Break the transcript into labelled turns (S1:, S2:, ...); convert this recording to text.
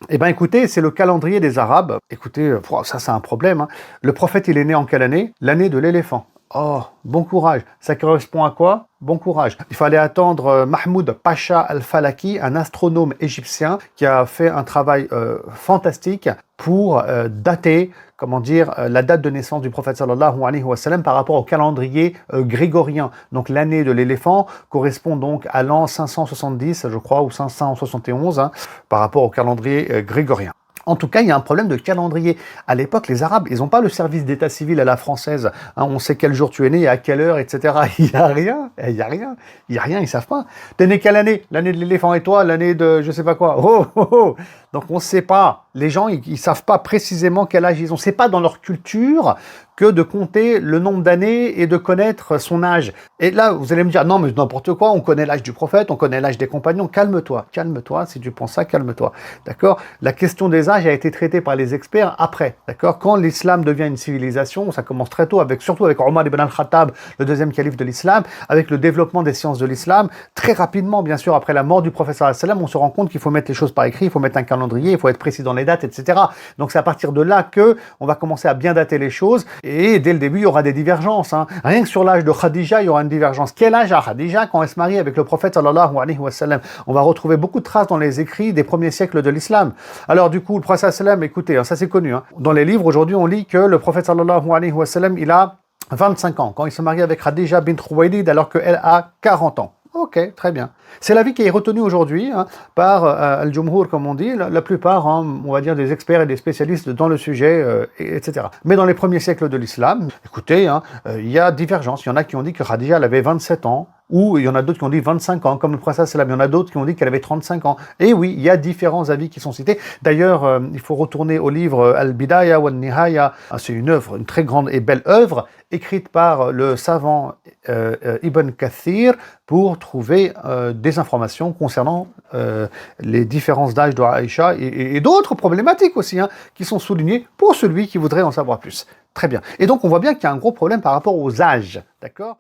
S1: Eh bien écoutez, c'est le calendrier des Arabes. Écoutez, ça c'est un problème, hein. Le prophète, il est né en quelle année? L'année de l'éléphant. Oh, bon courage. Ça correspond à quoi? Bon courage. Il fallait attendre Mahmoud Pacha al-Falaki, un astronome égyptien qui a fait un travail fantastique pour dater, comment dire, la date de naissance du prophète sallallahu alayhi wa sallam par rapport au calendrier grégorien. Donc l'année de l'éléphant correspond donc à l'an 570, je crois, ou 571, hein, par rapport au calendrier grégorien. En tout cas, il y a un problème de calendrier. À l'époque, les Arabes, ils n'ont pas le service d'état civil à la française. Hein, on sait quel jour tu es né et à quelle heure, etc. Il n'y a rien. Il n'y a rien. Il n'y a rien, ils ne savent pas. T'es né quelle année? L'année de l'éléphant et toi? L'année de je ne sais pas quoi. Oh, oh, oh. Donc on ne sait pas. Les gens, ils ne savent pas précisément quel âge ils ont. Ce n'est pas dans leur culture que de compter le nombre d'années et de connaître son âge. Et là, vous allez me dire, non, mais n'importe quoi, on connaît l'âge du prophète, on connaît l'âge des compagnons. Calme-toi, calme-toi. Si tu penses ça, calme-toi. D'accord? La question des âges a été traitée par les experts après. D'accord? Quand l'islam devient une civilisation, ça commence très tôt, surtout avec Omar ibn al-Khattab, le deuxième calife de l'islam, avec le développement des sciences de l'islam. Très rapidement, bien sûr, après la mort du prophète sallallahu alayhi wa sallam, on se rend compte qu'il faut mettre les choses par écrit, il faut mettre un calendrier, il faut être précis dans les dates, etc. Donc c'est à partir de là que on va commencer à bien dater les choses. Et dès le début, il y aura des divergences. Hein. Rien que sur l'âge de Khadija, il y aura une divergence. Quel âge a Khadija quand elle se marie avec le prophète sallallahu alayhi wa sallam? On va retrouver beaucoup de traces dans les écrits des premiers siècles de l'islam. Alors du coup, le prophète sallallahu alayhi wa sallam, écoutez, hein, ça c'est connu. Hein. Dans les livres, aujourd'hui, on lit que le prophète sallallahu alayhi wa sallam, il a 25 ans quand il se marie avec Khadija bint Khuwaylid alors qu'elle a 40 ans. Ok, très bien. C'est l'avis qui est retenu aujourd'hui hein, par Al-Jumhur, comme on dit, la plupart, hein, on va dire, des experts et des spécialistes dans le sujet, etc. Mais dans les premiers siècles de l'islam, écoutez, hein, il y a divergence. Il y en a qui ont dit que Khadija, elle avait 27 ans, ou il y en a d'autres qui ont dit 25 ans, comme le prophète sallam. Il y en a d'autres qui ont dit qu'elle avait 35 ans. Et oui, il y a différents avis qui sont cités. D'ailleurs, il faut retourner au livre Al-Bidaya wa Nihaya. C'est une œuvre, une très grande et belle œuvre, écrite par le savant Ibn Kathir pour trouver des informations concernant les différences d'âge de Aïcha et d'autres problématiques aussi, hein, qui sont soulignées pour celui qui voudrait en savoir plus. Très bien. Et donc, on voit bien qu'il y a un gros problème par rapport aux âges. D'accord ?